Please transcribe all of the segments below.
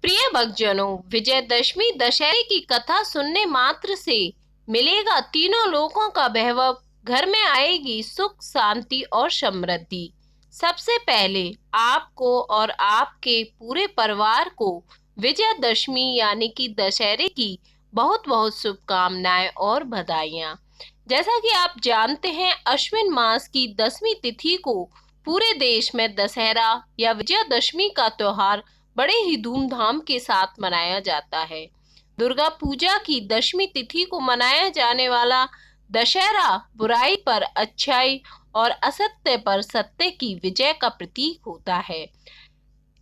प्रिय भक्तजनों, विजयदशमी दशहरे की कथा सुनने मात्र से मिलेगा तीनों लोकों का वैभव, घर में आएगी सुख शांति और समृद्धि। सबसे पहले आपको और आपके पूरे परिवार को विजयदशमी यानी कि दशहरे की बहुत बहुत शुभकामनाएं और बधाइयां। जैसा कि आप जानते हैं, अश्विन मास की 10वीं तिथि को पूरे देश में दशहरा या विजयदशमी का त्योहार बड़े ही धूमधाम के साथ मनाया जाता है। दुर्गा पूजा की 10वीं तिथि को मनाया जाने वाला दशहरा बुराई पर अच्छाई और असत्य पर सत्य की विजय का प्रतीक होता है।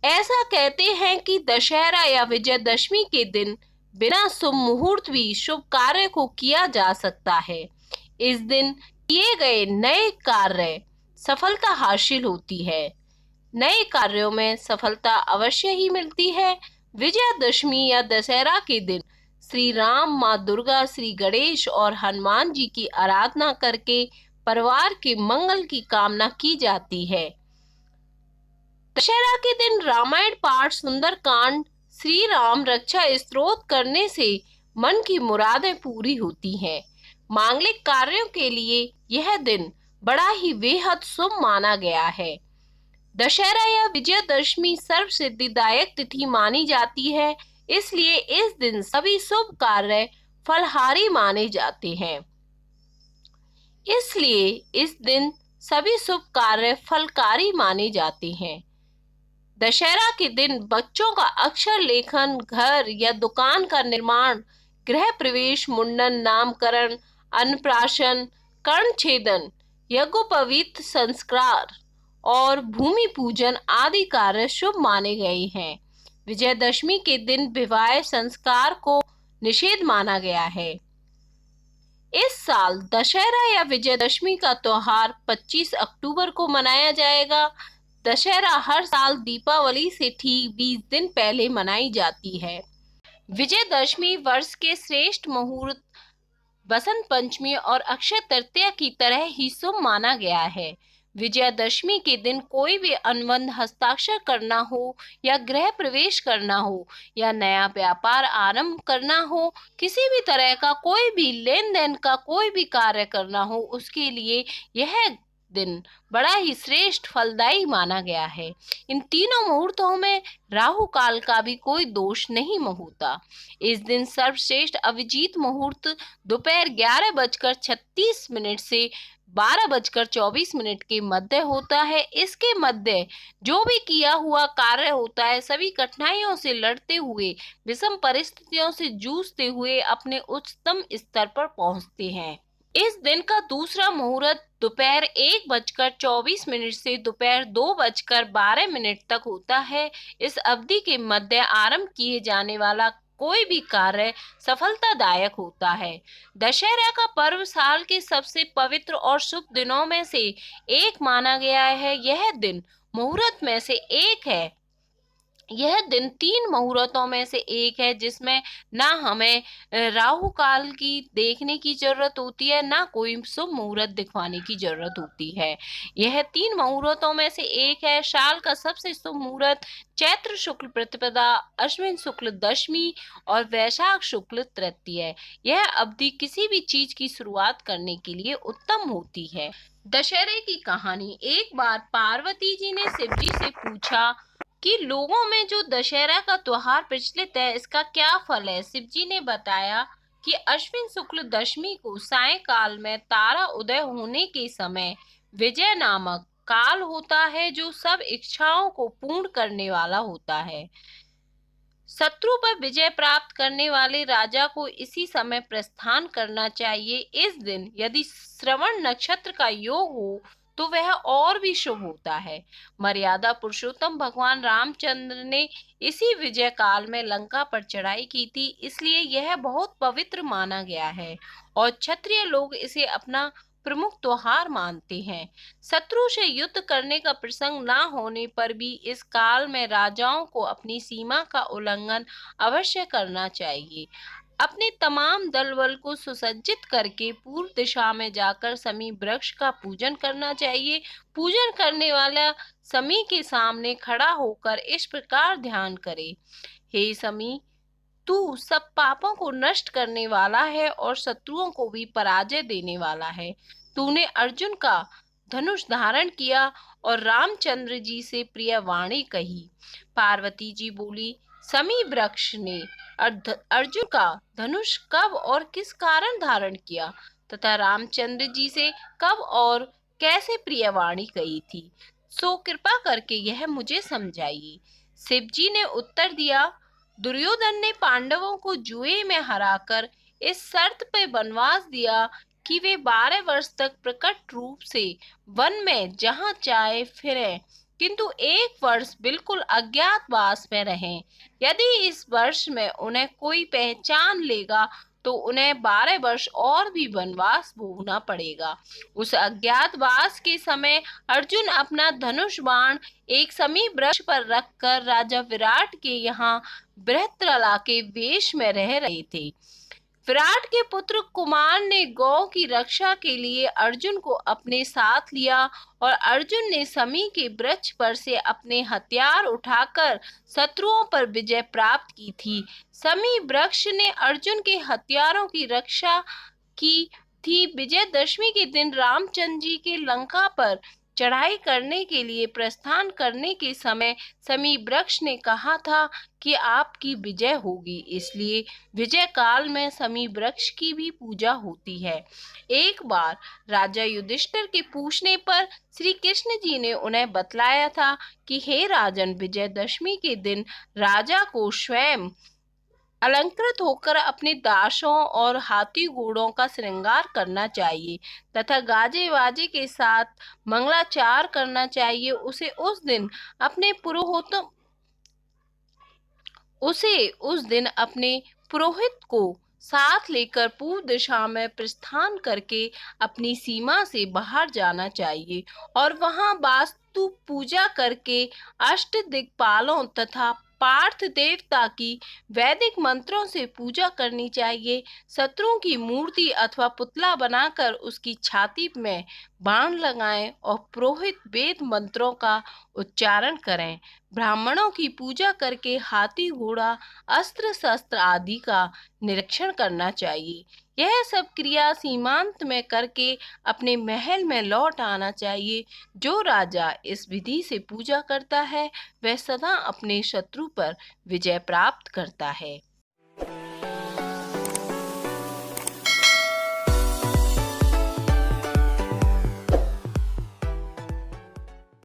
ऐसा कहते हैं कि दशहरा या विजयदशमी के दिन बिना शुभ मुहूर्त भी शुभ कार्य को किया जा सकता है। इस दिन किए गए नए कार्य सफलता हासिल होती है। नए कार्यों में सफलता अवश्य ही मिलती है। विजयदशमी या दशहरा के दिन श्री राम, माँ दुर्गा, श्री गणेश और हनुमान जी की आराधना करके परिवार के मंगल की कामना की जाती है। दशहरा के दिन रामायण पाठ, सुंदरकांड, श्री राम रक्षा स्तोत्र करने से मन की मुरादें पूरी होती हैं। मांगलिक कार्यों के लिए यह दिन बड़ा ही बेहद शुभ माना गया है। दशहरा या विजयदशमी सर्व सिद्धिदायक तिथि मानी जाती है, इसलिए इस दिन सभी शुभ कार्य फलहारी माने जाते हैं। इसलिए इस दिन सभी शुभ कार्य फलकारी माने जाते हैं। दशहरा के दिन बच्चों का अक्षर लेखन, घर या दुकान का निर्माण, गृह प्रवेश, मुंडन, नामकरण, अन्नप्राशन, कर्णछेदन, यज्ञोपवीत संस्कार और भूमि पूजन आदि कार्य शुभ माने गए हैं। विजयदशमी के दिन विवाह संस्कार को निषेध माना गया है। इस साल दशहरा या विजयदशमी का त्योहार 25 अक्टूबर को मनाया जाएगा। दशहरा हर साल दीपावली से ठीक 20 दिन पहले मनाई जाती है। विजयदशमी वर्ष के श्रेष्ठ मुहूर्त बसंत पंचमी और अक्षय तृतीया की तरह ही शुभ माना गया है। विजयदशमी के दिन कोई भी अनुबंध हस्ताक्षर करना हो या गृह प्रवेश करना हो या नया व्यापार आरंभ करना हो, किसी भी तरह का कोई भी लेन देन का कोई भी कार्य करना हो, उसके लिए यह दिन बड़ा ही श्रेष्ठ फलदायी माना गया है। इन तीनों मुहूर्तों में राहु काल का भी कोई दोष नहीं होता। इस दिन सर्वश्रेष्ठ अभिजीत मुहूर्त दोपहर 11:36 से 12:24 के मध्य होता है। इसके मध्य जो भी किया हुआ कार्य होता है, सभी कठिनाइयों से लड़ते हुए, विषम परिस्थितियों से जूझते हुए अपने उच्चतम स्तर पर पहुंचते हैं। इस दिन का दूसरा मुहूर्त दोपहर 1:24 से दोपहर 2:12 तक होता है। इस अवधि के मध्य आरंभ किए जाने वाला कोई भी कार्य सफलतादायक होता है। दशहरा का पर्व साल के सबसे पवित्र और शुभ दिनों में से एक माना गया है। यह दिन मुहूर्त में से एक है। यह दिन 3 मुहूर्तों में से एक है, जिसमें ना हमें राहु काल की देखने की जरूरत होती है, ना कोई शुभ मुहूर्त दिखवाने की जरूरत होती है। यह 3 मुहूर्तों में से एक है। साल का सबसे शुभ मुहूर्त चैत्र शुक्ल प्रतिपदा, अश्विन शुक्ल दशमी और वैशाख शुक्ल तृतीया। यह अवधि किसी भी चीज की शुरुआत करने के लिए उत्तम होती है। दशहरे की कहानी। एक बार पार्वती जी ने शिव जी से पूछा कि लोगों में जो दशहरा का त्योहार प्रचलित है, इसका क्या फल है। शिव जी ने बताया कि अश्विन शुक्ल दशमी को सायंकाल में तारा उदय होने के समय विजय नामक काल होता है, जो सब इच्छाओं को पूर्ण करने वाला होता है। शत्रु पर विजय प्राप्त करने वाले राजा को इसी समय प्रस्थान करना चाहिए। इस दिन यदि श्रवण नक्षत्र का योग हो तो वह और भी शुभ होता है। मर्यादा पुरुषोत्तम भगवान रामचंद्र ने इसी विजय काल में लंका पर चढ़ाई की थी, इसलिए यह बहुत पवित्र माना गया है और क्षत्रिय लोग इसे अपना प्रमुख त्योहार मानते हैं। शत्रु से युद्ध करने का प्रसंग न होने पर भी इस काल में राजाओं को अपनी सीमा का उल्लंघन अवश्य करना चाहिए। अपने तमाम दल बल को सुसज्जित करके पूर्व दिशा में जाकर समी वृक्ष का पूजन करना चाहिए। पूजन करने वाला समी के सामने खड़ा होकर इस प्रकार ध्यान करे। हे समी, तू सब पापों को नष्ट करने वाला है और शत्रुओं को भी पराजय देने वाला है। तूने अर्जुन का धनुष धारण किया और रामचंद्र जी से प्रिय वाणी कही। पार्वती जी बोली, समी वृक्ष ने अर्जुन का धनुष कब और किस कारण धारण किया तथा रामचंद्र जी से कब और कैसे प्रिय वाणी कही थी, सो कृपा करके यह मुझे समझाइए। शिव जी ने उत्तर दिया, दुर्योधन ने पांडवों को जुए में हराकर इस शर्त पे वनवास दिया कि वे 12 वर्ष तक प्रकट रूप से वन में जहां चाहे फिरें, किंतु 1 वर्ष बिल्कुल अज्ञातवास में रहें। यदि इस वर्ष में उन्हें कोई पहचान लेगा तो उन्हें 12 वर्ष और भी वनवास भोगना पड़ेगा। उस अज्ञातवास के समय अर्जुन अपना धनुष बाण एक समी वृक्ष पर रखकर राजा विराट के यहाँ बृहत्रला के वेश में रह रहे थे। विराट के पुत्र कुमार ने गौ की रक्षा के लिए अर्जुन को अपने साथ लिया और अर्जुन ने समी के वृक्ष पर से अपने हथियार उठाकर शत्रुओं पर विजय प्राप्त की थी। समी वृक्ष ने अर्जुन के हथियारों की रक्षा की थी। विजयदशमी के दिन रामचंद्र जी के लंका पर चढ़ाई करने के लिए प्रस्थान करने के समय समी वृक्ष ने कहा था कि आपकी विजय होगी, इसलिए विजय काल में समी वृक्ष की भी पूजा होती है। एक बार राजा युधिष्ठिर के पूछने पर श्री कृष्ण जी ने उन्हें बतलाया था कि हे राजन, विजयदशमी के दिन राजा को स्वयं अलंकृत होकर अपने दासों और हाथी घोड़ों का श्रृंगार करना चाहिए तथा गाजे वाजे के साथ मंगलाचार करना चाहिए। उसे उस दिन अपने पुरोहित को साथ लेकर पूर्व दिशा में प्रस्थान करके अपनी सीमा से बाहर जाना चाहिए और वहां वास्तु पूजा करके अष्ट दिक्पालों तथा पार्थ देवता की वैदिक मंत्रों से पूजा करनी चाहिए। शत्रुओं की मूर्ति अथवा पुतला बनाकर उसकी छाती में बाण लगाएं और पुरोहित वेद मंत्रों का उच्चारण करें। ब्राह्मणों की पूजा करके हाथी घोड़ा अस्त्र शस्त्र आदि का निरीक्षण करना चाहिए। यह सब क्रिया सीमांत में करके अपने महल में लौट आना चाहिए। जो राजा इस विधि से पूजा करता है वह सदा अपने शत्रु पर विजय प्राप्त करता है।